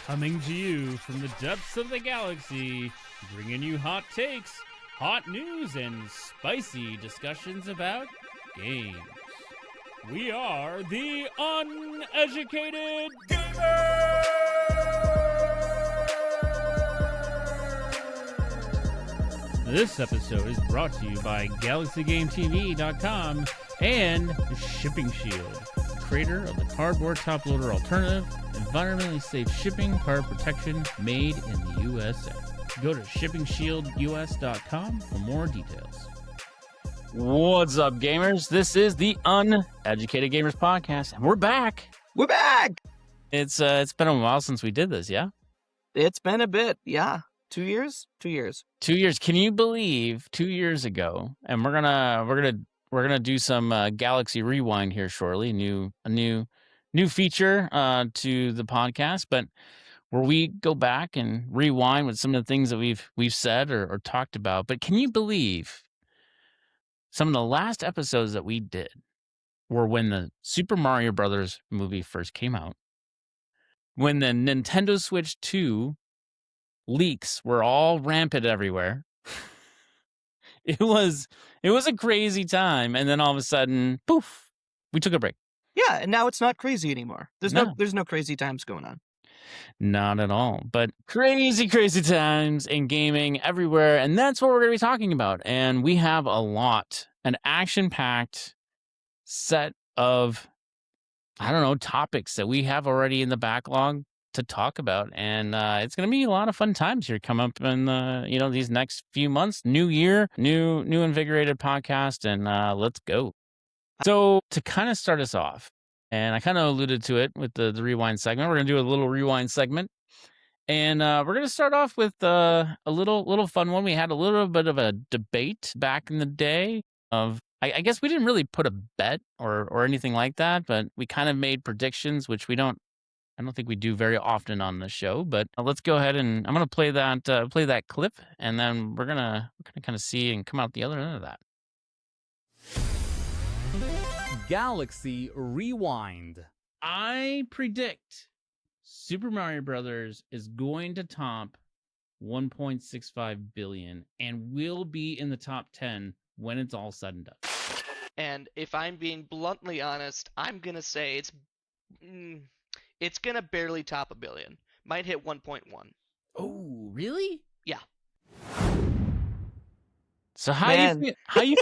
Coming to you from the depths of the galaxy, bringing you hot takes, hot news, and spicy discussions about games. We are the Uneducated Gamers! This episode is brought to you by GalaxyGameTV.com and Shipping Shield, creator of the cardboard top loader alternative, environmentally safe shipping card protection made in the USA. Go to shippingshieldus.com for more details. What's up, gamers? This is the Uneducated Gamers Podcast, and we're back. We're back. It's been a while since we did this, yeah? It's been a bit, yeah. 2 years? 2 years. 2 years. Can you believe 2 years ago? And we're gonna do some Galaxy Rewind here shortly. A new feature to the podcast, but where we go back and rewind with some of the things that we've said or talked about. But can you believe some of the last episodes that we did were when the Super Mario Brothers movie first came out, when the Nintendo Switch 2 leaks were all rampant everywhere. It was a crazy time, and then all of a sudden, poof, we took a break. Yeah, and now it's not crazy anymore. There's no crazy times going on. Not at all, but crazy times in gaming everywhere, and that's what we're going to be talking about. And we have an action-packed set of, topics that we have already in the backlog to talk about, and it's going to be a lot of fun times here come up in these next few months. New year, new invigorated podcast, and let's go. So to kind of start us off, and I kind of alluded to it with the rewind segment, we're going to do a little rewind segment, and we're going to start off with a little fun one. We had a little bit of a debate back in the day of, I guess we didn't really put a bet or anything like that, but we kind of made predictions, which I don't think we do very often on the show. But let's go ahead and I'm going to play that clip, and then we're gonna kind of see and come out the other end of that. Galaxy Rewind. I predict Super Mario Brothers is going to top 1.65 billion and will be in the top 10 when it's all said and done. And if I'm being bluntly honest, I'm going to say it's going to barely top a billion. Might hit 1.1. Oh, really? Yeah. So how you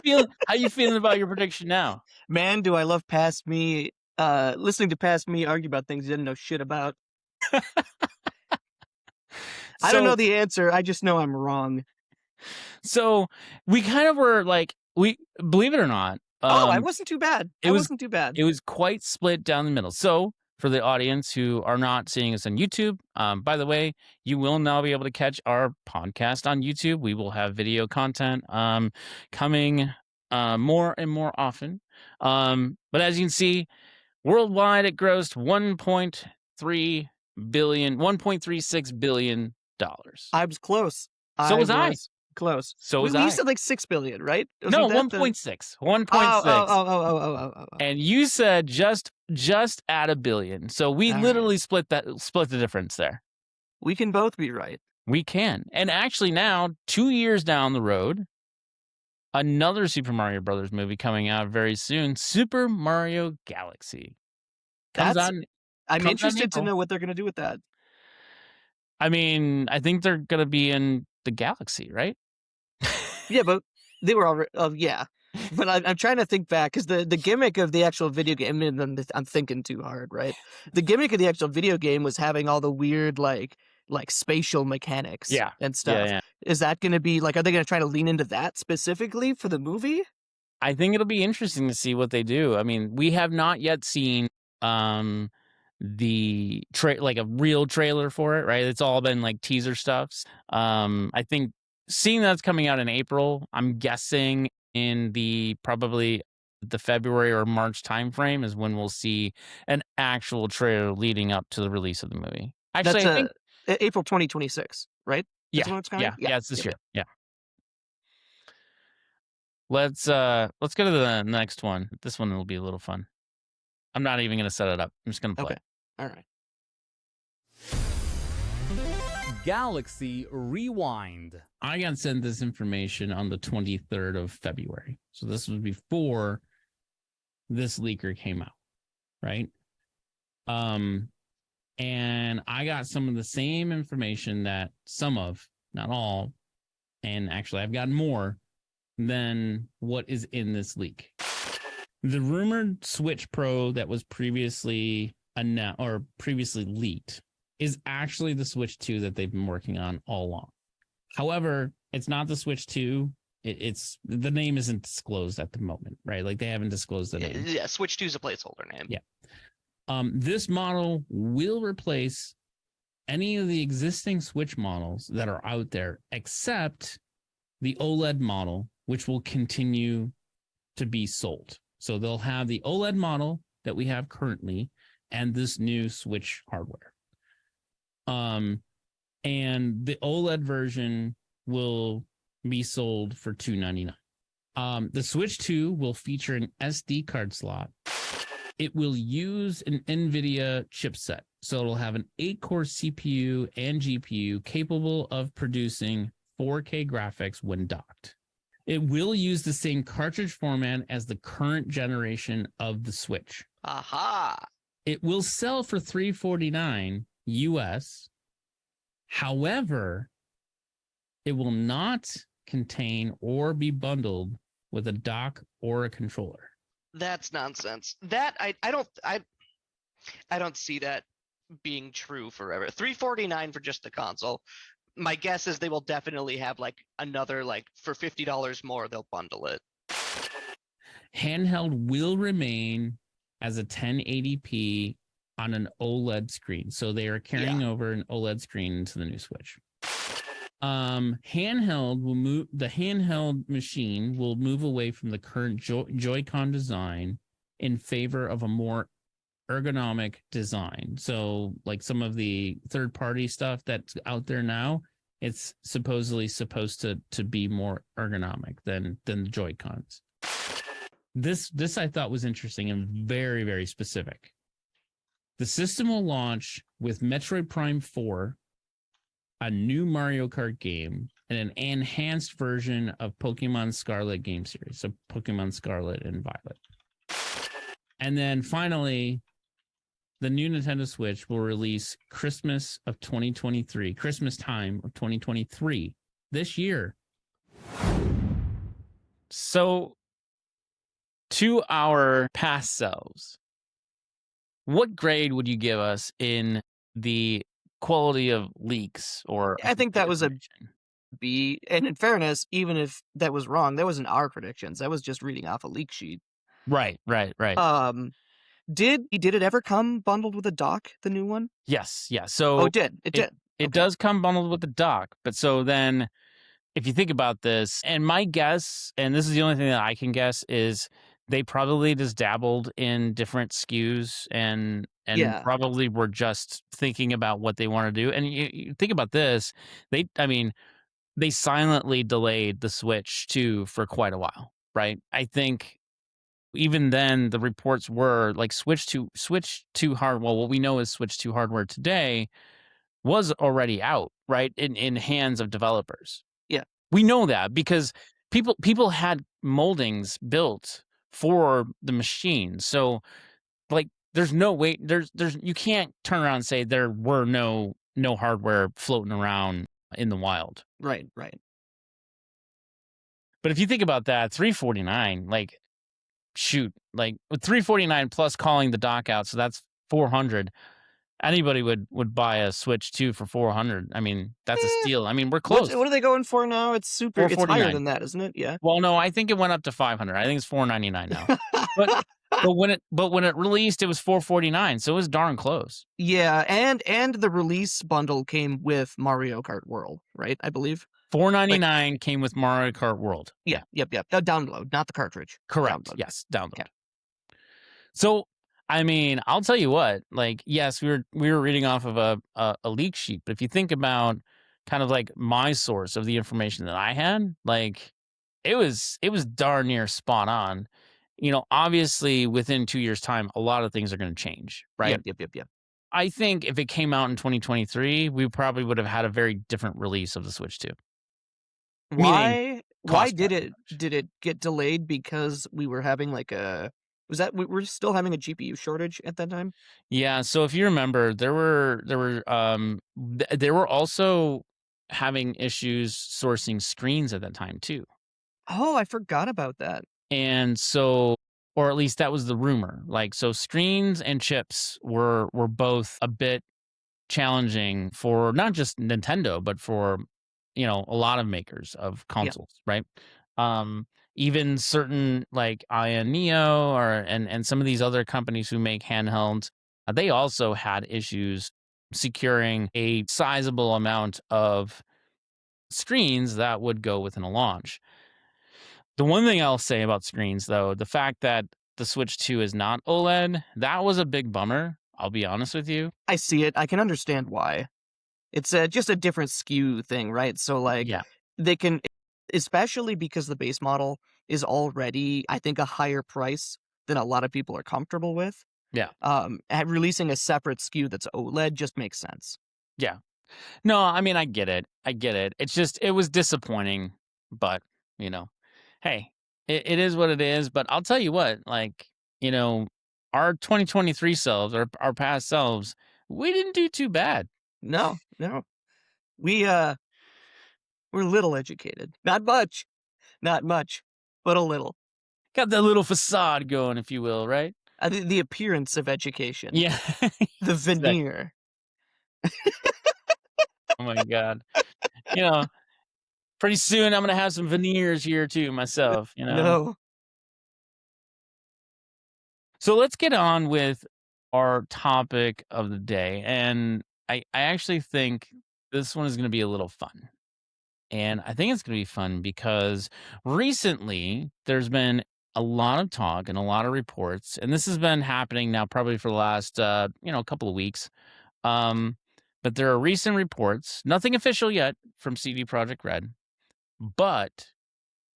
feeling about your prediction now? Man, do I love Past Me, listening to Past Me argue about things he didn't know shit about. I don't know the answer. I just know I'm wrong. So we kind of were like, we believe it or not. I wasn't too bad. It wasn't too bad. It was quite split down the middle. So for the audience who are not seeing us on YouTube, by the way, you will now be able to catch our podcast on YouTube. We will have video content coming more and more often. But as you can see, worldwide it grossed $1.36 billion. I was close. So was I. Close. So was I. You said like 6 billion, right? No, 1.6. 1.6. Oh. And you said just at a billion. So we literally split the difference there. We can both be right. We can. And actually now, 2 years down the road, another Super Mario Brothers movie coming out very soon, Super Mario Galaxy. I'm interested to know what they're going to do with that. I mean, I think they're going to be in the galaxy, right? Yeah, but they were already. Yeah, but I'm trying to think back because the gimmick of the actual video game. I'm thinking too hard, right? The gimmick of the actual video game was having all the weird like spatial mechanics, and stuff. Yeah. Is that going to be like? Are they going to try to lean into that specifically for the movie? I think it'll be interesting to see what they do. I mean, we have not yet seen the like a real trailer for it, right? It's all been like teaser stuffs. I think seeing that's coming out in April, I'm guessing in probably the February or March timeframe is when we'll see an actual trailer leading up to the release of the movie. Actually, I think April 2026, right? Yeah, it's this year. Yeah. Let's go to the next one. This one will be a little fun. I'm not even going to set it up. I'm just going to play. Okay. All right. Galaxy Rewind. I got sent this information on the 23rd of February. So this was before this leaker came out, right? And I got some of the same information that some of, not all, and actually I've gotten more than what is in this leak. The rumored Switch Pro that was previously announced or previously leaked is actually the Switch 2 that they've been working on all along. However, it's not the Switch 2. It's the name isn't disclosed at the moment, right? Like they haven't disclosed the name. Yeah, Switch 2 is a placeholder name. Yeah. This model will replace any of the existing Switch models that are out there, except the OLED model, which will continue to be sold. So they'll have the OLED model that we have currently and this new Switch hardware. And the OLED version will be sold for $299. The Switch 2 will feature an SD card slot. It will use an NVIDIA chipset. So it'll have an 8-core CPU and GPU capable of producing 4K graphics when docked. It will use the same cartridge format as the current generation of the Switch. Aha! It will sell for $349 US. However, it will not contain or be bundled with a dock or a controller. That's nonsense. That I don't see that being true forever. $349 for just the console. My guess is they will definitely have like another like for $50 more they'll bundle it. Handheld will remain as a 1080p on an OLED screen. So they are carrying over an OLED screen into the new Switch. Handheld will move. The handheld machine will move away from the current Joy-Con design in favor of a more ergonomic design. So, like some of the third-party stuff that's out there now, it's supposedly supposed to be more ergonomic than the Joy-Cons. This I thought was interesting and very, very specific. The system will launch with Metroid Prime 4, a new Mario Kart game, and an enhanced version of Pokemon Scarlet game series. So Pokemon Scarlet and Violet. And then finally, the new Nintendo Switch will release Christmas of 2023, Christmas time of 2023, this year. So, to our past selves, what grade would you give us in the quality of leaks? Or I think that was a B. And in fairness, even if that was wrong, that wasn't our predictions. That was just reading off a leak sheet. Right. Did it ever come bundled with a dock, the new one? Yes. So it did. It did. It does come bundled with the dock. But so then if you think about this, and my guess, and this is the only thing that I can guess, is they probably just dabbled in different SKUs and probably were just thinking about what they want to do. And you think about this, they silently delayed the Switch 2 for quite a while, right? I think even then the reports were like Switch 2 hardware. Well, what we know is Switch 2 hardware today was already out, right? In hands of developers. Yeah. We know that because people had moldings built for the machine. So like there's no way there's you can't turn around and say there were no hardware floating around in the wild. Right. But if you think about that, $349, like shoot, like with $349 plus calling the dock out, so that's $400. Anybody would buy a Switch 2 for $400. I mean, that's a steal. I mean, we're close. What are they going for now? It's super. It's higher than that, isn't it? Yeah. Well, no, I think it went up to $500. I think it's $499 now. but when it released, it was $449, so it was darn close. Yeah, and the release bundle came with Mario Kart World, right? I believe $499 came with Mario Kart World. Yeah. Yep. Download, not the cartridge. Correct. Download. Yes, download. Okay. So, I mean, I'll tell you what. Like, yes, we were reading off of a leak sheet, but if you think about kind of like my source of the information that I had, like it was darn near spot on. You know, obviously within 2 years' time, a lot of things are going to change, right? Yep. I think if it came out in 2023, we probably would have had a very different release of the Switch 2. Meaning Why cost did wise. it get delayed? Because we were having like we were still having a GPU shortage at that time? Yeah, so if you remember, they were also having issues sourcing screens at that time too. Oh, I forgot about that. And so, or at least that was the rumor. Like, so screens and chips were both a bit challenging for not just Nintendo, but for, a lot of makers of consoles, right? Even certain like Aya Neo and some of these other companies who make handhelds, they also had issues securing a sizable amount of screens that would go within a launch. The one thing I'll say about screens, though, the fact that the Switch 2 is not OLED, that was a big bummer. I'll be honest with you. I see it. I can understand why. It's just a different SKU thing, right? So like Yeah. they can, especially because the base model is already, I think, a higher price than a lot of people are comfortable with. Yeah. Releasing a separate SKU that's OLED just makes sense. Yeah. No, I mean, I get it. It's just, it was disappointing, but, hey, it is what it is. But I'll tell you what, like, our 2023 selves, our past selves, we didn't do too bad. No. We're little educated. Not much, but a little. Got that little facade going, if you will, right? The appearance of education. Yeah. The veneer. Oh my God. Pretty soon I'm going to have some veneers here too myself, No. So let's get on with our topic of the day. And I actually think this one is going to be a little fun. And I think it's going to be fun because recently there's been a lot of talk and a lot of reports, and this has been happening now probably for the last, couple of weeks. But there are recent reports, nothing official yet from CD Projekt Red, but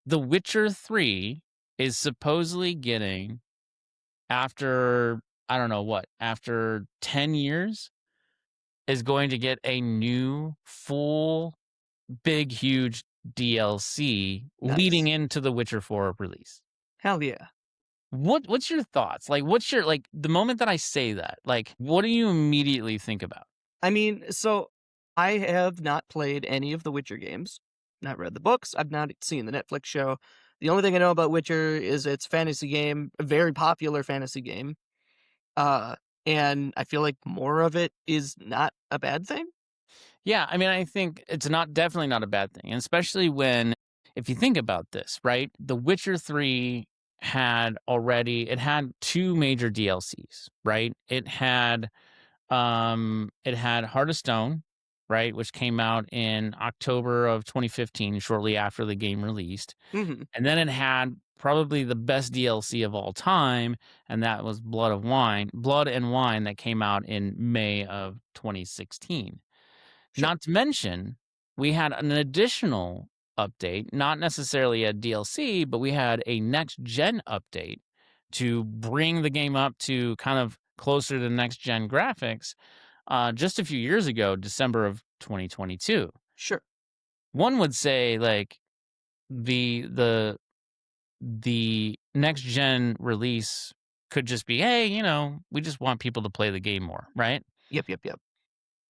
The Witcher 3 is supposedly getting, after 10 years, is going to get a new full big huge DLC leading Nice. into the Witcher 4 release. Hell yeah. What's your thoughts? Like, the moment that I say that, like, what do you immediately think about? I mean, so I have not played any of the Witcher games, not read the books, I've not seen the Netflix show. The only thing I know about Witcher is it's fantasy game, a very popular fantasy game. And I feel like more of it is not a bad thing. Yeah, I mean, I think it's definitely not a bad thing, and especially if you think about this, right? The Witcher 3 had 2 major DLCs, right? It had Heart of Stone, right, which came out in October of 2015, shortly after the game released. Mm-hmm. And then it had probably the best DLC of all time, and that was Blood and Wine, that came out in May of 2016. Sure. Not to mention, we had an additional update, not necessarily a DLC, but we had a next-gen update to bring the game up to kind of closer to next-gen graphics just a few years ago, December of 2022. Sure. One would say, like, the next-gen release could just be, hey, we just want people to play the game more, right? Yep.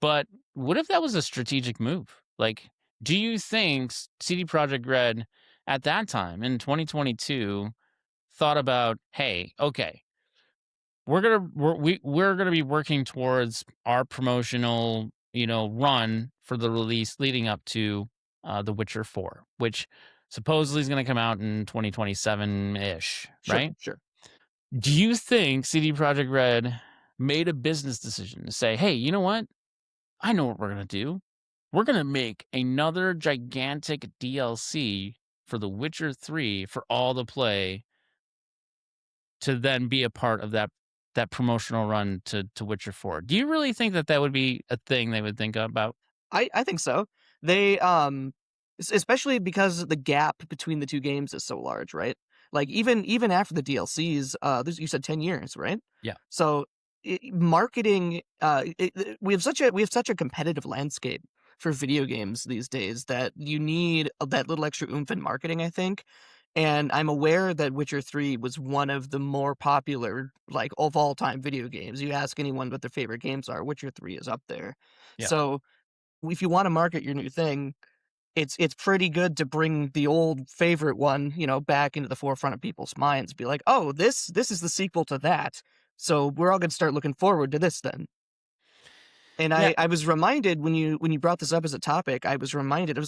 But what if that was a strategic move? Like, do you think CD Projekt Red at that time in 2022 thought about, hey, okay, we're gonna be working towards our promotional, run for the release leading up to The Witcher 4, which supposedly is going to come out in 2027-ish, right? Sure. Do you think CD Projekt Red made a business decision to say, hey, you know what? I know what we're going to do. We're going to make another gigantic DLC for The Witcher 3 for all to play, to then be a part of that promotional run to Witcher 4. Do you really think that would be a thing they would think about? I think so. They especially because the gap between the two games is so large, right? Like even after the DLCs, you said 10 years, right? Yeah. So marketing. We have such a competitive landscape for video games these days that you need that little extra oomph in marketing, I think. And I'm aware that Witcher 3 was one of the more popular, like, of all time video games. You ask anyone what their favorite games are, Witcher 3 is up there. Yeah. So if you want to market your new thing, it's pretty good to bring the old favorite one, back into the forefront of people's minds. Be like, oh, this is the sequel to that. So we're all going to start looking forward to this then. And Yeah. I was reminded when you brought this up as a topic, I was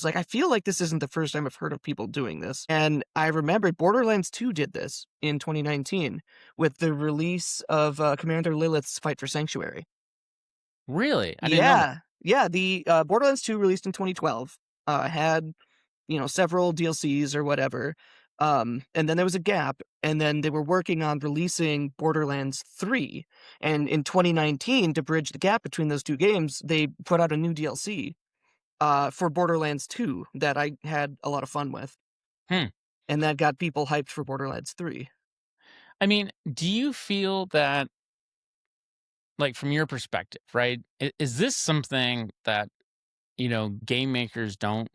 like, I feel like this isn't the first time I've heard of people doing this. And I remembered Borderlands 2 did this in 2019 with the release of Commander Lilith's Fight for Sanctuary. Really? I didn't know that. Yeah. The Borderlands 2 released in 2012 had several DLCs or whatever. And then there was a gap, and then they were working on releasing Borderlands 3. And in 2019, to bridge the gap between those two games, they put out a new DLC for Borderlands 2 that I had a lot of fun with. Hmm. And that got people hyped for Borderlands 3. I mean, do you feel that, like, from your perspective, right? Is this something that, game makers don't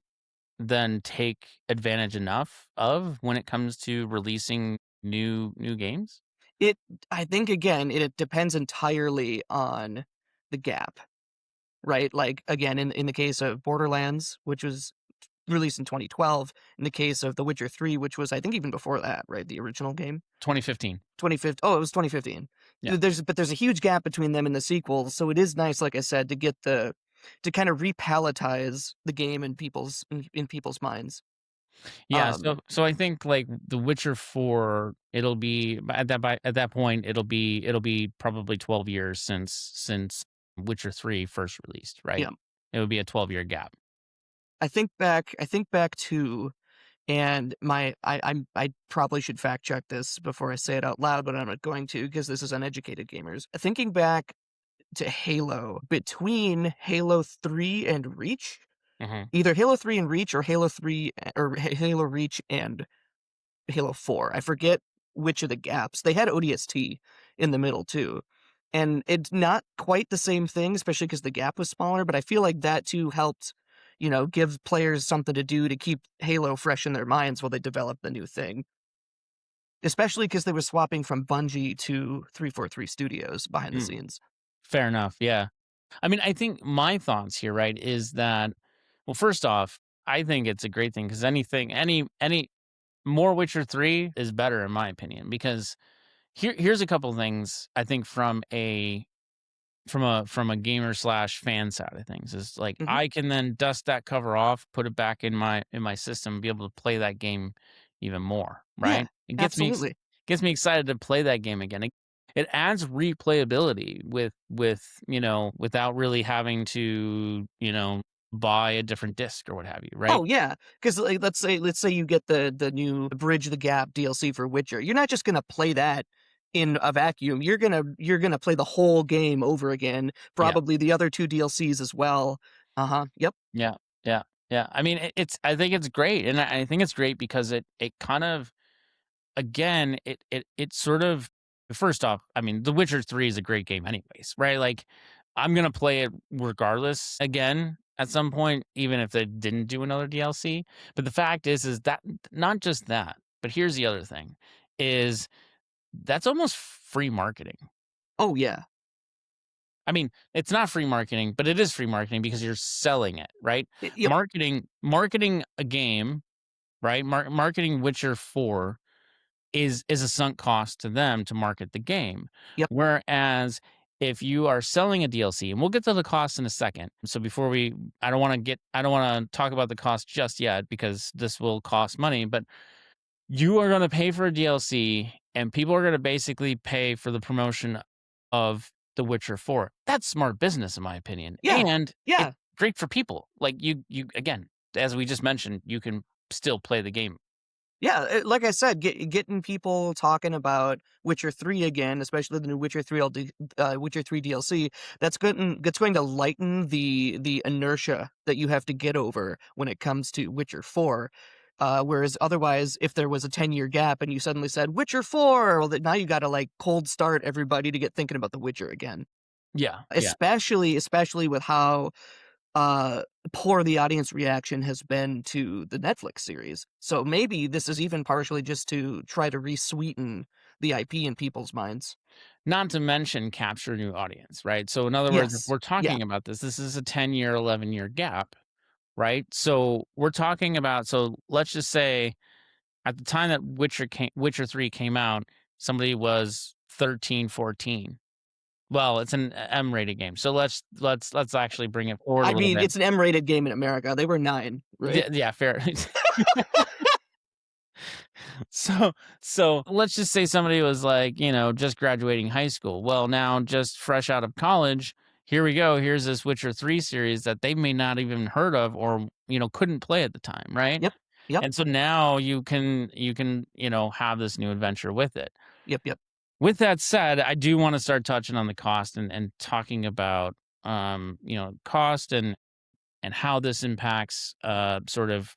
then take advantage enough of when it comes to releasing new games? I think, again, it depends entirely on the gap, right? Like, again, in the case of Borderlands, which was released in 2012, in the case of The Witcher 3, which was, I think, even before that, right? The original game. 2015. 2015. Oh, it was 2015. Yeah. There's a huge gap between them and the sequel, so it is nice, like I said, to kind of repalatize the game in people's minds. Yeah, so I think, like, The Witcher 4, it'll be at that point it'll be probably 12 years since Witcher 3 first released, right? Yeah. It would be a 12-year gap. I think back to, and I probably should fact check this before I say it out loud, but I'm not going to because this is Uneducated Gamers. Thinking back to Halo, between Halo 3 and Reach, either Halo 3 and Reach or Halo 3 or Halo Reach and Halo 4. I forget which of the gaps. They had ODST in the middle too. And it's not quite the same thing, especially because the gap was smaller, but I feel like that too helped, give players something to do to keep Halo fresh in their minds while they develop the new thing. Especially because they were swapping from Bungie to 343 Studios behind the scenes. Fair enough, yeah. I mean, I think my thoughts here, right, is that, well, first off, I think it's a great thing because any more Witcher 3 is better in my opinion, because here's a couple things I think from a gamer / fan side of things is like, I can then dust that cover off, put it back in my system, be able to play that game even more, right? Yeah, it gets absolutely. gets me excited to play that game again. It adds replayability with without really having to buy a different disc or what have you, right? Oh yeah, because let's say you get the new Bridge the Gap DLC for Witcher. You're not just gonna play that in a vacuum. You're gonna play the whole game over again. Probably the other two DLCs as well. Yep. Yeah. I mean, I think it's great, and I think it's great because it kind of, again, it sort of, first off, I mean, The Witcher 3 is a great game anyways, right? Like, I'm gonna play it regardless again at some point, even if they didn't do another DLC. But the fact is that not just that, but here's the other thing, is that's almost free marketing. Oh yeah. I mean, it's not free marketing, but it is free marketing because you're selling it, right? Yep. Marketing a game, right? Marketing Witcher 4 is a sunk cost to them to market the game. Yep. Whereas if you are selling a DLC, and we'll get to the cost in a second. So before I don't want to talk about the cost just yet because this will cost money, but you are going to pay for a DLC and people are going to basically pay for the promotion of The Witcher 4. That's smart business, in my opinion. Yeah. And Yeah. it's great for people. Like, you again, as we just mentioned, you can still play the game. Yeah, like I said, getting people talking about Witcher 3 again, especially the new Witcher 3 DLC, that's going to lighten the inertia that you have to get over when it comes to Witcher 4. Whereas otherwise, if there was a 10-year gap and you suddenly said Witcher 4, well, now you got to like cold start everybody to get thinking about The Witcher again. Yeah. Especially with how poor the audience reaction has been to the Netflix series. So maybe this is even partially just to try to re-sweeten the IP in people's minds. Not to mention capture a new audience, right? So in other words, if Yes. we're talking about this is a 10-year, 11-year gap, right? So we're talking about, so let's just say at the time that Witcher 3 came out, somebody was 13, 14. Well, it's an M-rated game. So let's actually bring it forward a I little mean, bit. it's an M-rated game in America. They were 9, right? Yeah, fair. So let's just say somebody was like, just graduating high school. Well, now just fresh out of college, here we go. Here's this Witcher 3 series that they may not even heard of or, couldn't play at the time, right? Yep. And so now you can have this new adventure with it. Yep. With that said, I do want to start touching on the cost and talking about cost and how this impacts sort of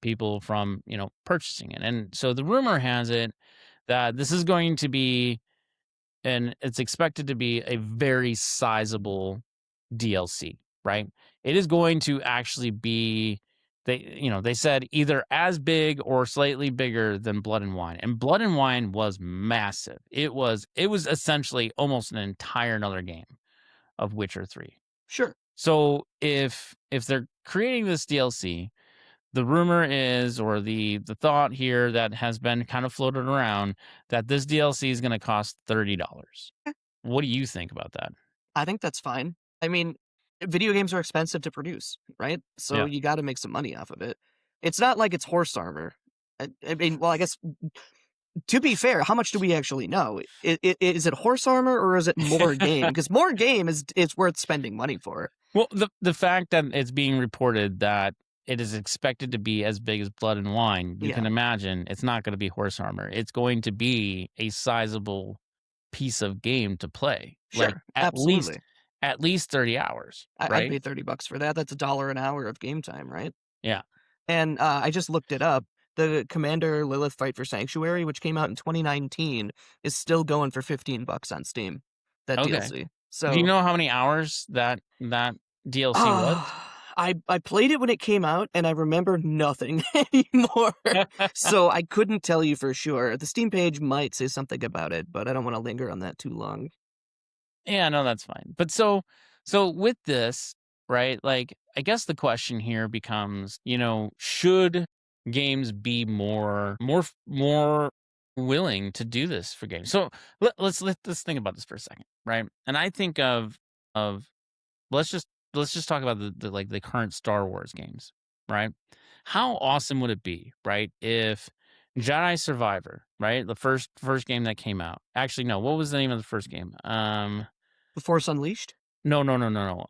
people from purchasing it. And so the rumor has it that this is going to be, and it's expected to be, a very sizable DLC, right? It is going to actually be, they said either as big or slightly bigger than Blood and Wine. And Blood and Wine was massive. It was essentially almost an entire another game of Witcher 3. Sure. So if they're creating this DLC, the rumor is, or the thought here that has been kind of floated around, that this DLC is going to cost $30. What do you think about that? I think that's fine. I mean, video games are expensive to produce, right? So you got to make some money off of it. It's not like it's horse armor. I mean, well, I guess, to be fair, how much do we actually know? Is it horse armor or is it more game? Because more game is worth spending money for. Well, the fact that it's being reported that it is expected to be as big as Blood and Wine, you can imagine it's not going to be horse armor. It's going to be a sizable piece of game to play. Sure, like absolutely. At least 30 hours, right? I'd pay $30 for that. That's $1 an hour of game time, right? Yeah. And I just looked it up. The Commander Lilith Fight for Sanctuary, which came out in 2019, is still going for $15 on Steam. That DLC. So, do you know how many hours that DLC was? I played it when it came out, and I remember nothing anymore. So I couldn't tell you for sure. The Steam page might say something about it, but I don't want to linger on that too long. Yeah, no, that's fine. But so with this, right, like, I guess the question here becomes, should games be more willing to do this for games? So let's think about this for a second, right? And I think of let's just talk about the current Star Wars games, right? How awesome would it be, right, if Jedi Survivor, right, the first game that came out. Actually, no, what was the name of the first game? The Force Unleashed? No.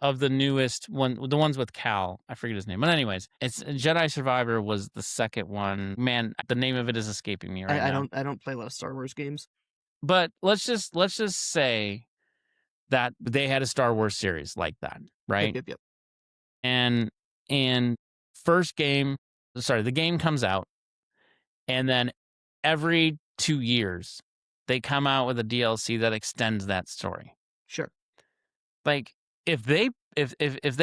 Of the newest one, the ones with Cal, I forget his name. But anyways, it's Jedi Survivor was the second one. Man, the name of it is escaping me right now. I don't play a lot of Star Wars games. But let's just say that they had a Star Wars series like that, right? Yep. And the game comes out, and then every 2 years they come out with a DLC that extends that story. Sure. Like, if they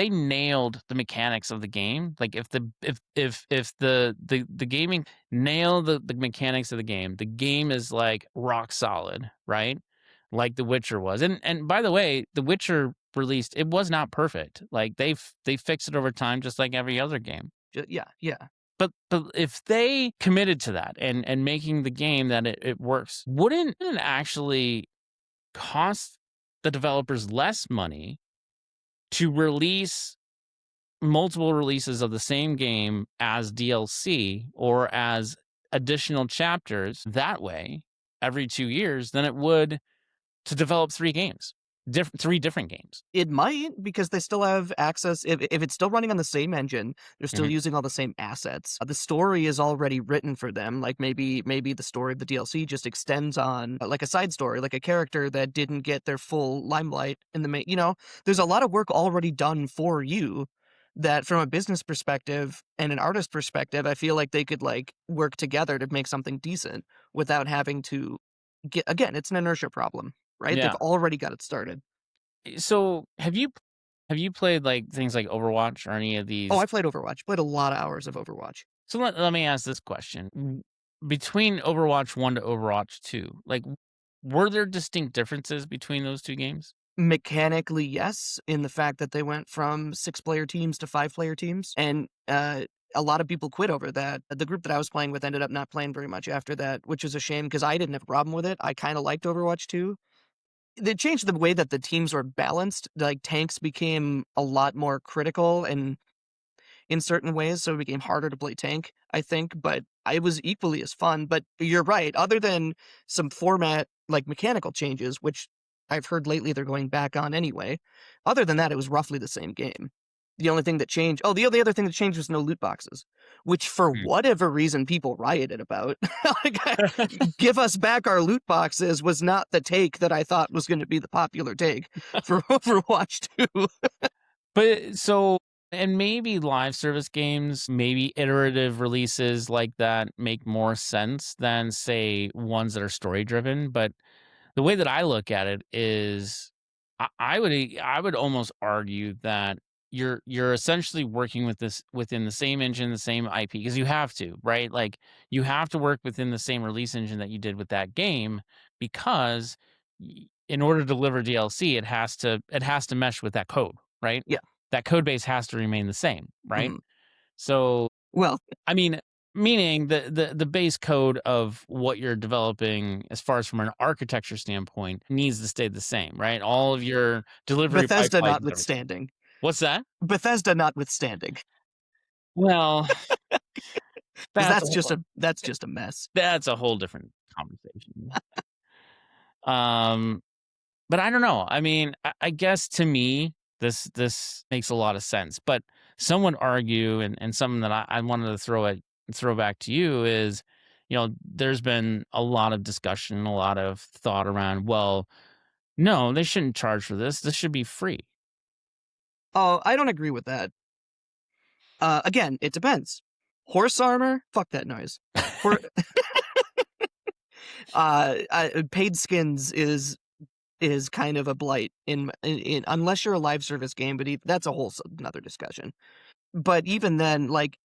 nailed the mechanics of the game, like if the gaming nailed the mechanics of the game is like rock solid, right? Like The Witcher was. And by the way, The Witcher released, it was not perfect. Like they fixed it over time, just like every other game. Yeah. But if they committed to that and making the game that it works, wouldn't it actually cost the developers less money to release multiple releases of the same game as DLC or as additional chapters that way every 2 years than it would to develop 3 games? 3 different games. It might, because they still have access. If it's still running on the same engine, they're still using all the same assets. The story is already written for them. Like maybe the story of the DLC just extends on like a side story, like a character that didn't get their full limelight in the main. There's a lot of work already done for you that from a business perspective and an artist perspective, I feel like they could like work together to make something decent without having to get, again, it's an inertia problem, right? Yeah. They've already got it started. So have you played like things like Overwatch or any of these? Oh, I played Overwatch, played a lot of hours of Overwatch. So let me ask this question. Between Overwatch 1 to Overwatch 2, like were there distinct differences between those two games? Mechanically, yes, in the fact that they went from 6-player teams to 5-player teams. And a lot of people quit over that. The group that I was playing with ended up not playing very much after that, which is a shame because I didn't have a problem with it. I kind of liked Overwatch 2. They changed the way that the teams were balanced. Like tanks became a lot more critical and in certain ways, so it became harder to play tank, I think, but it was equally as fun. But you're right, other than some format, like mechanical changes, which I've heard lately they're going back on anyway, other than that, it was roughly the same game. The only thing that changed, the other thing that changed was no loot boxes, which for whatever reason people rioted about. Like, give us back our loot boxes was not the take that I thought was going to be the popular take for Overwatch 2. But so, and maybe live service games, maybe iterative releases like that make more sense than say ones that are story driven. But the way that I look at it is, I would almost argue that you're essentially working with this within the same engine, the same IP, because you have to, right? Like you have to work within the same release engine that you did with that game, because in order to deliver DLC, it has to mesh with that code, right? Yeah. That code base has to remain the same, right? Mhm. So, Well, I mean, meaning the base code of what you're developing, as far as from an architecture standpoint, needs to stay the same, right? All of your delivery Bethesda pipelines and everything. notwithstanding. What's that? Bethesda notwithstanding. Well, 'Cause that's that's just a mess. that's a whole different conversation. But I don't know. I mean, I guess to me, this makes a lot of sense. But some would argue, and something that I wanted to throw back to you is, there's been a lot of discussion, a lot of thought around, well, no, they shouldn't charge for this. This should be free. Oh, I don't agree with that. Again, it depends. Horse armor? Fuck that noise. Paid skins is kind of a blight in unless you're a live service game, but that's a whole another discussion. But even then, like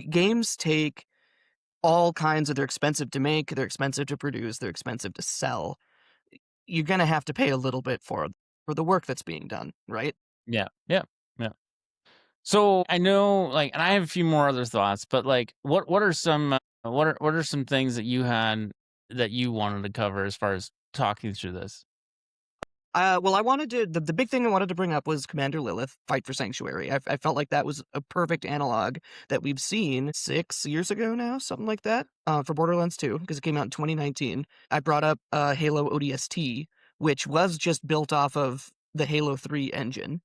games take all kinds of, they're expensive to make, they're expensive to produce, they're expensive to sell. You're gonna have to pay a little bit for the work that's being done, right? Yeah. So I know, like, and I have a few more other thoughts, but like, what are some what are some things that you had that you wanted to cover as far as talking through this? Well, I wanted to, the big thing I wanted to bring up was Commander Lilith, Fight for Sanctuary. I felt like that was a perfect analog that we've seen 6 years ago now, something like that, for Borderlands 2, because it came out in 2019. I brought up Halo ODST, which was just built off of the Halo 3 engine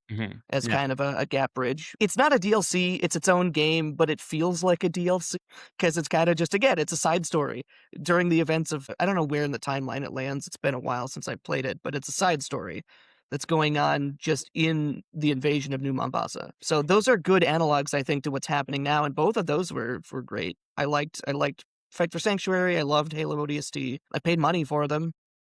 as kind of a gap bridge. It's not a DLC, it's its own game, but it feels like a DLC because it's kind of just, again, it's a side story during the events of, I don't know where in the timeline it lands. It's been a while since I played it, but it's a side story that's going on just in the invasion of New Mombasa. So those are good analogs, I think, to what's happening now, and both of those were great. I liked Fight for Sanctuary. I loved Halo ODST. I paid money for them.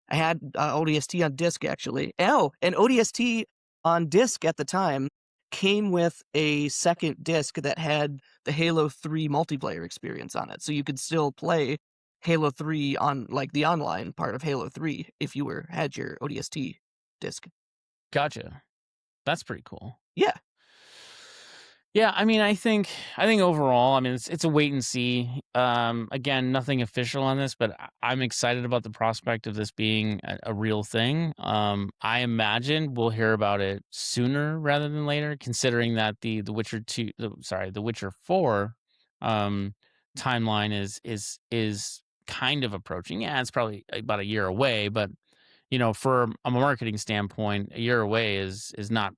I had ODST on disc, actually. Oh, and ODST on disc at the time came with a second disc that had the Halo 3 multiplayer experience on it. So you could still play Halo 3 on, like, the online part of Halo 3 if you had your ODST disc. Gotcha. That's pretty cool. Yeah. Yeah, I mean, I think overall, I mean, it's a wait and see. Again, nothing official on this, but I'm excited about the prospect of this being a real thing. I imagine we'll hear about it sooner rather than later, considering that the Witcher 4 timeline is kind of approaching. Yeah, it's probably about a year away, but for a marketing standpoint, a year away is not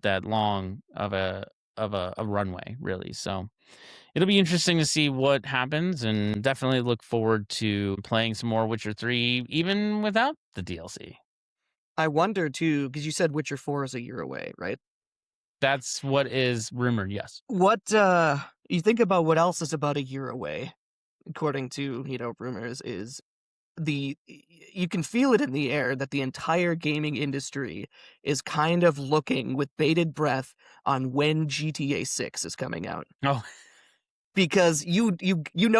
that long of a runway, really. So it'll be interesting to see what happens, and definitely look forward to playing some more Witcher 3 even without the DLC. I wonder too, because you said Witcher 4 is a year away, right? That's what is rumored, yes. What you think about what else is about a year away, according to, rumors, is you can feel it in the air that the entire gaming industry is kind of looking with bated breath on when GTA 6 is coming out. Oh, Because you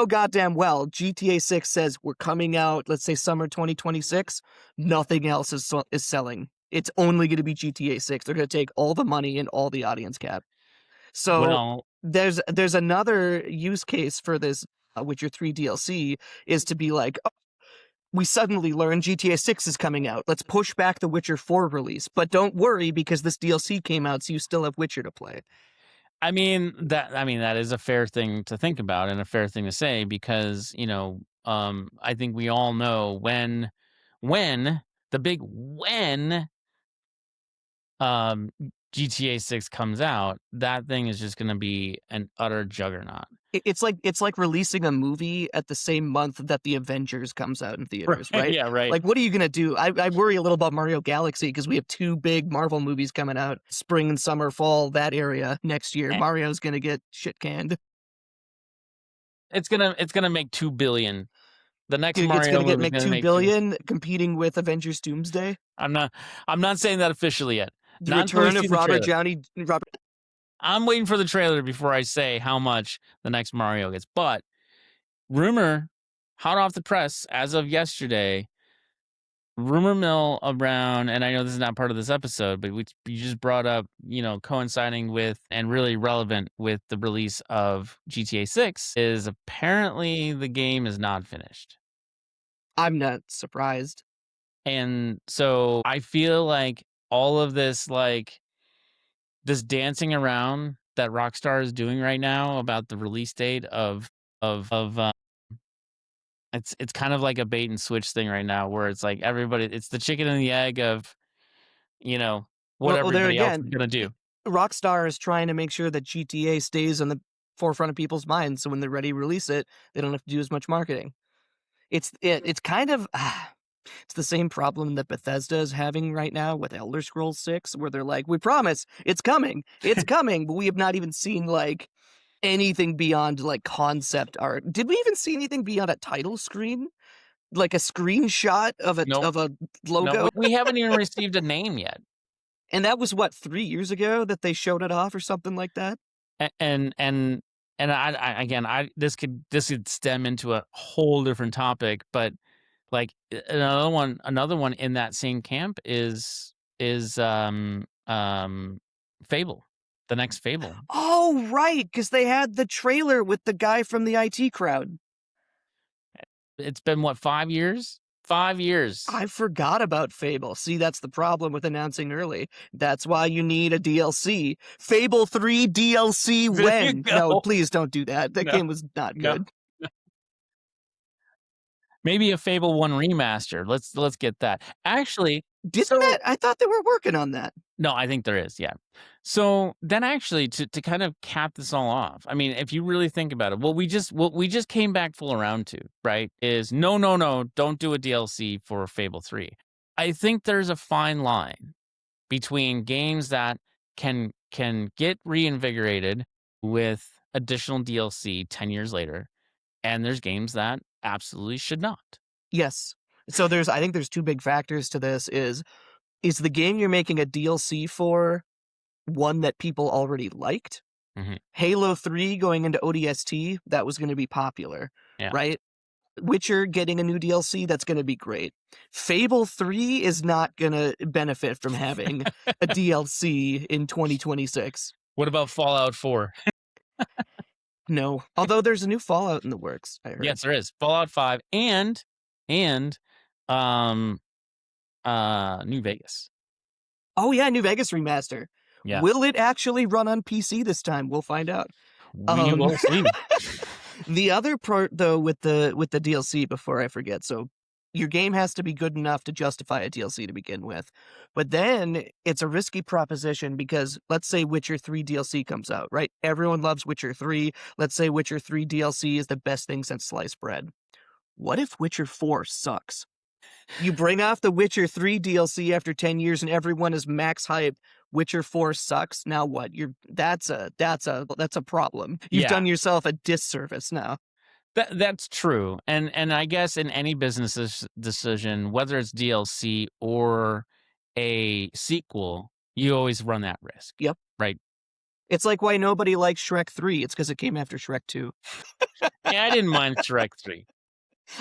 goddamn well GTA 6 says we're coming out, let's say summer 2026, nothing else is selling. It's only going to be GTA 6. They're going to take all the money and all the audience cap. So well, there's another use case for this Witcher 3 DLC is to be like, oh, we suddenly learn GTA 6 is coming out. Let's push back the Witcher 4 release. But don't worry, because this DLC came out, so you still have Witcher to play. I mean that is a fair thing to think about and a fair thing to say, because I think we all know when the big when GTA 6 comes out, that thing is just going to be an utter juggernaut. It's like releasing a movie at the same month that the Avengers comes out in theaters, right? Yeah, right. Like, what are you gonna do? I worry a little about Mario Galaxy because we have 2 big Marvel movies coming out, spring and summer, fall, that area next year. Mario's gonna get shit canned. It's gonna make $2 billion. The next It's Mario gonna movie make $2 billion, competing with Avengers Doomsday. I'm not saying that officially yet. The Not until we return see of the Robert trailer. Downey. I'm waiting for the trailer before I say how much the next Mario gets. But rumor, hot off the press as of yesterday, rumor mill around, and I know this is not part of this episode, but you just brought up, coinciding with and really relevant with the release of GTA 6, is apparently the game is not finished. I'm not surprised. And so I feel like all of this, this dancing around that Rockstar is doing right now about the release date of it's kind of like a bait and switch thing right now, where it's like it's the chicken and the egg of what everybody else is gonna do. Rockstar is trying to make sure that GTA stays on the forefront of people's minds, so when they're ready to release it, they don't have to do as much marketing. It's kind of it's the same problem that Bethesda is having right now with Elder Scrolls 6, where they're like, we promise it's coming, but we have not even seen anything beyond concept art. Did we even see anything beyond a title screen? Like a screenshot of a logo? No, we haven't even received a name yet. And that was 3 years ago that they showed it off or something like that? And this could stem into a whole different topic, but another one in that same camp is Fable, the next Fable. Oh, right, because they had the trailer with the guy from the IT crowd. It's been 5 years? 5 years. I forgot about Fable. See, that's the problem with announcing early. That's why you need a DLC. Fable 3 DLC when? No, please don't do that. That game was not good. No. Maybe a Fable 1 remaster. Let's get that. Actually, I thought they were working on that. No, I think there is, yeah. So then actually to kind of cap this all off, I mean, if you really think about it, what we just came back full around to, right, is no, don't do a DLC for Fable 3. I think there's a fine line between games that can get reinvigorated with additional DLC 10 years later, and there's games that absolutely should not. Yes. So I think there's 2 big factors to this. Is the game you're making a DLC for one that people already liked? Mm-hmm. Halo 3 going into ODST, that was going to be popular, right? Witcher getting a new DLC, that's going to be great. Fable 3 is not going to benefit from having a DLC in 2026. What about Fallout 4? No. Although there's a new Fallout in the works, I heard. Yes, there is. Fallout 5 and New Vegas. Oh yeah, New Vegas remaster. Yeah. Will it actually run on PC this time? We'll find out. We will see. The other part, though, with the DLC, before I forget, so your game has to be good enough to justify a DLC to begin with. But then it's a risky proposition because let's say Witcher 3 DLC comes out, right? Everyone loves Witcher 3. Let's say Witcher 3 DLC is the best thing since sliced bread. What if Witcher 4 sucks? You bring off the Witcher 3 DLC after 10 years and everyone is max hype. Witcher 4 sucks. Now what? That's a problem. You've done yourself a disservice now. That's true. And I guess in any business decision, whether it's DLC or a sequel, you always run that risk. Yep. Right. It's like why nobody likes Shrek 3. It's because it came after Shrek 2. Yeah, I didn't mind Shrek 3.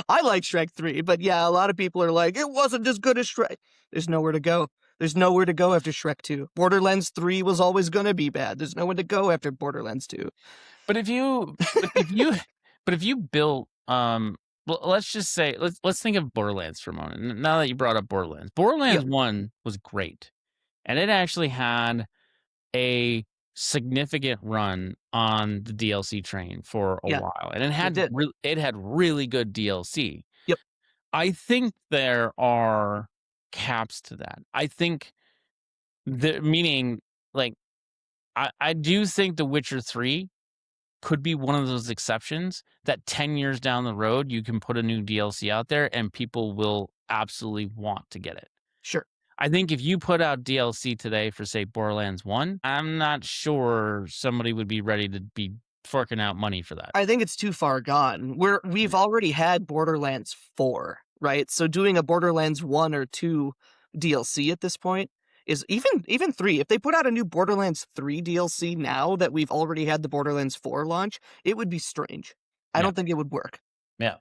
I like Shrek 3, but yeah, a lot of people are like, it wasn't as good as Shrek. There's nowhere to go. There's nowhere to go after Shrek 2. Borderlands 3 was always going to be bad. There's nowhere to go after Borderlands 2. But if you built let's just say let's think of Borderlands for a moment. Now that you brought up Borderlands 1 was great. And it actually had a significant run on the DLC train for a while. And it had really good DLC. Yep. I think there are caps to that. I think meaning like I do think The Witcher 3 could be one of those exceptions that 10 years down the road you can put a new DLC out there and people will absolutely want to get it. Sure. I think if you put out DLC today for, say, Borderlands 1, I'm not sure somebody would be ready to be forking out money for that. I think it's too far gone. We've already had Borderlands 4, right? So doing a Borderlands 1 or 2 DLC at this point is even 3. If they put out a new Borderlands 3 DLC now that we've already had the Borderlands 4 launch, it would be strange. I don't think it would work. Yeah.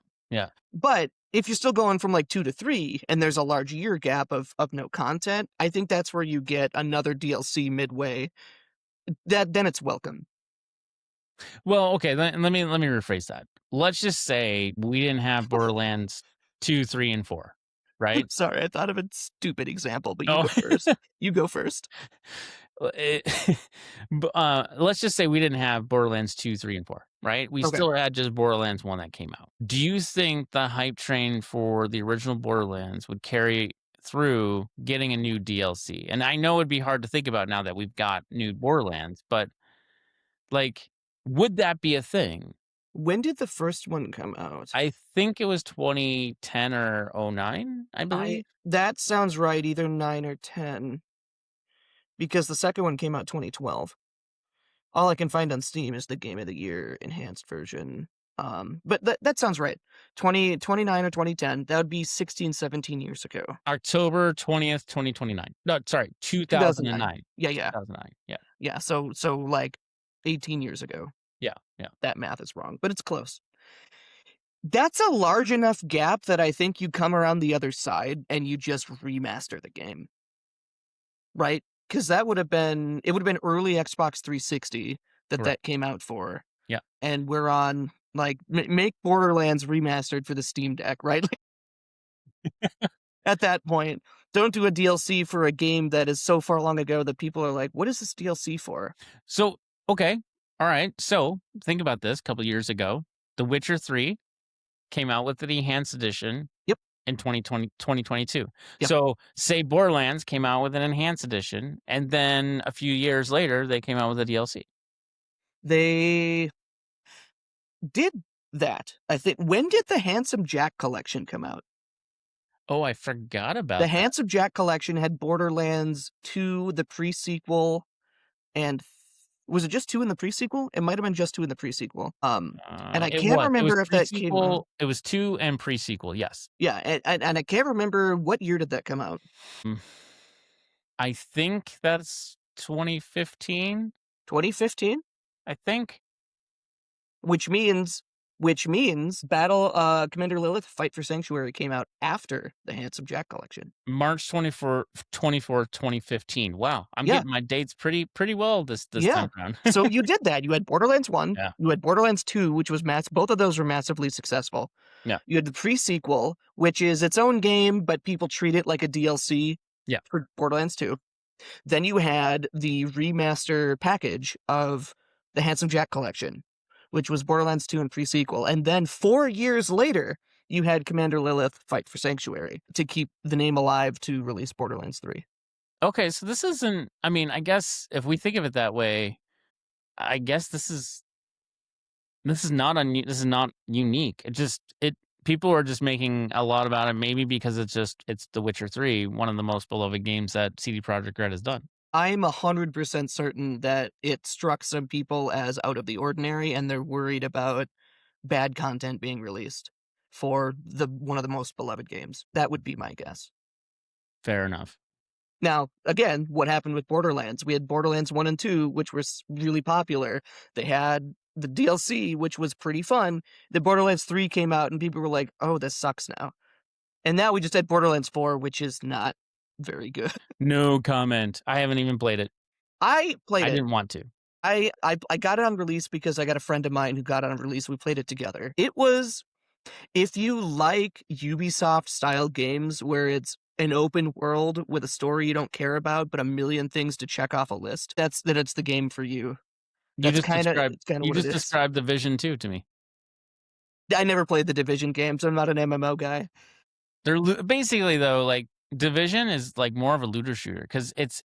But if you're still going from like 2 to 3 and there's a large year gap of no content, I think that's where you get another DLC midway. Then it's welcome. Well, okay, let me rephrase that. Let's just say we didn't have Borderlands 2, 3, and 4, right? Sorry, I thought of a stupid example, but you go first. You go first. Let's just say we didn't have Borderlands 2, 3, and 4, right? We still had just Borderlands 1 that came out. Do you think the hype train for the original Borderlands would carry through getting a new DLC? And I know it'd be hard to think about now that we've got new Borderlands, but like, would that be a thing? When did the first one come out? I think it was 2010 or 09, I believe. That sounds right, either 9 or 10. Because the second one came out 2012. All I can find on Steam is the Game of the Year enhanced version. But that sounds right. 2029 or 2010. That would be 16, 17 years ago. October 20th, 2029. No, sorry, 2009. Yeah. 2009. Yeah. Yeah, so like 18 years ago. Yeah. That math is wrong, but it's close. That's a large enough gap that I think you come around the other side and you just remaster the game. Right? Because it would have been early Xbox 360 that came out for. Yeah. And we're on, like, make Borderlands remastered for the Steam Deck, right? At that point, don't do a DLC for a game that is so far long ago that people are like, what is this DLC for? So, okay. All right. So, think about this. A couple years ago, The Witcher 3 came out with the enhanced edition. Yep. In 2022. Yep. So, say Borderlands came out with an enhanced edition, and then a few years later, they came out with a DLC. They did that. I think. When did the Handsome Jack collection come out? Oh, I forgot about the Handsome Jack collection had Borderlands 2, the pre-sequel, and was it just 2 in the pre-sequel? It might have been just 2 in the pre-sequel. And I can't remember if that came out. It was 2 and pre-sequel, yes. Yeah, and I can't remember what year did that come out. I think that's 2015. 2015? I think. Which means Battle Commander Lilith Fight for Sanctuary came out after the Handsome Jack collection. March 24, 2015. Wow. I'm getting my dates pretty well this time around. So you did that. You had Borderlands 1, you had Borderlands 2, which was both of those were massively successful. Yeah. You had the pre-sequel, which is its own game, but people treat it like a DLC for Borderlands 2. Then you had the remaster package of the Handsome Jack collection, which was Borderlands 2 and pre-sequel. And then 4 years later, you had Commander Lilith Fight for Sanctuary to keep the name alive to release Borderlands 3. Okay, so this isn't, I mean, I guess if we think of it that way, I guess this is not unique. people are just making a lot about it, maybe because it's The Witcher 3, one of the most beloved games that CD Projekt Red has done. I'm 100% certain that it struck some people as out of the ordinary, and they're worried about bad content being released for one of the most beloved games. That would be my guess. Fair enough. Now, again, what happened with Borderlands? We had Borderlands 1 and 2, which were really popular. They had the DLC, which was pretty fun. The Borderlands 3 came out, and people were like, oh, this sucks now. And now we just had Borderlands 4, which is not very good. No comment. I haven't even played it. I played it. I didn't want to. I got it on release because I got a friend of mine who got it on release. We played it together. It was, if you like Ubisoft-style games where it's an open world with a story you don't care about, but a million things to check off a list, it's the game for you. You That's just kind of described, what it is. described Division 2 to me. I never played the Division games. I'm not an MMO guy. They're basically, though, like Division is like more of a looter shooter because it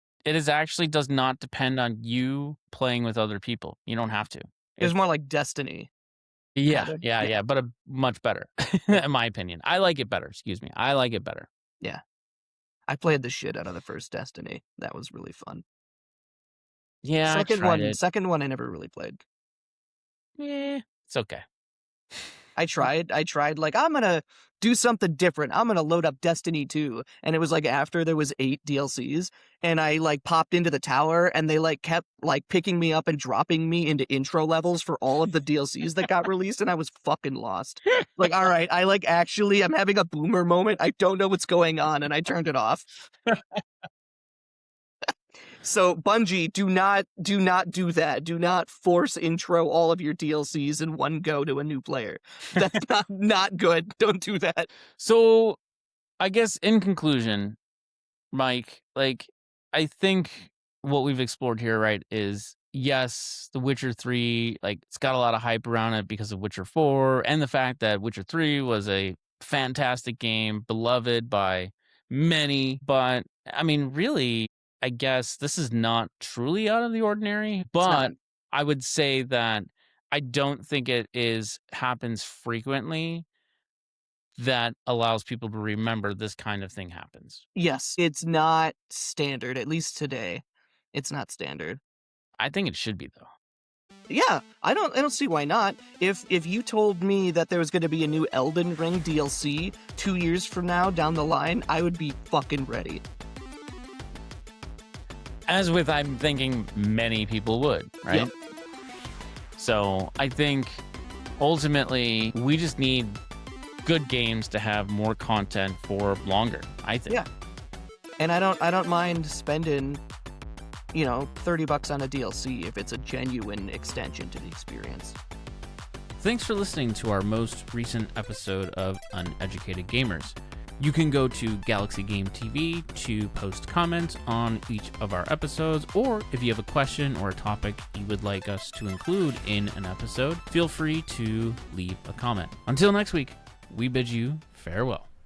actually does not depend on you playing with other people. You don't have to. It was more like Destiny. Yeah, kind of. yeah, but much better, in my opinion. I like it better. Excuse me. I like it better. Yeah. I played the shit out of the first Destiny. That was really fun. Yeah, Second one I never really played. Yeah, it's okay. I tried like, I'm gonna do something different. I'm gonna load up Destiny 2. And it was like after there was 8 DLCs, and I like popped into the tower, and they like kept like picking me up and dropping me into intro levels for all of the DLCs that got released, and I was fucking lost. Like, all right, I'm having a boomer moment. I don't know what's going on, and I turned it off. So Bungie, do not do that. Do not force intro all of your DLCs in one go to a new player. That's not good. Don't do that. So, I guess in conclusion, Mike, like, I think what we've explored here, right, is yes, The Witcher 3, like, it's got a lot of hype around it because of Witcher 4 and the fact that Witcher 3 was a fantastic game, beloved by many, but I mean, really, I guess this is not truly out of the ordinary, but I would say that I don't think it happens frequently that allows people to remember this kind of thing happens. Yes, it's not standard, at least today. It's not standard. I think it should be, though. Yeah, I don't see why not. If you told me that there was going to be a new Elden Ring DLC 2 years from now down the line, I would be fucking ready. As with, I'm thinking many people would, right? Yep. So I think ultimately we just need good games to have more content for longer, I think. Yeah. And I don't mind spending, $30 on a DLC if it's a genuine extension to the experience. Thanks for listening to our most recent episode of Uneducated Gamers. You can go to Galaxy Game TV to post comments on each of our episodes, or if you have a question or a topic you would like us to include in an episode, feel free to leave a comment. Until next week, we bid you farewell.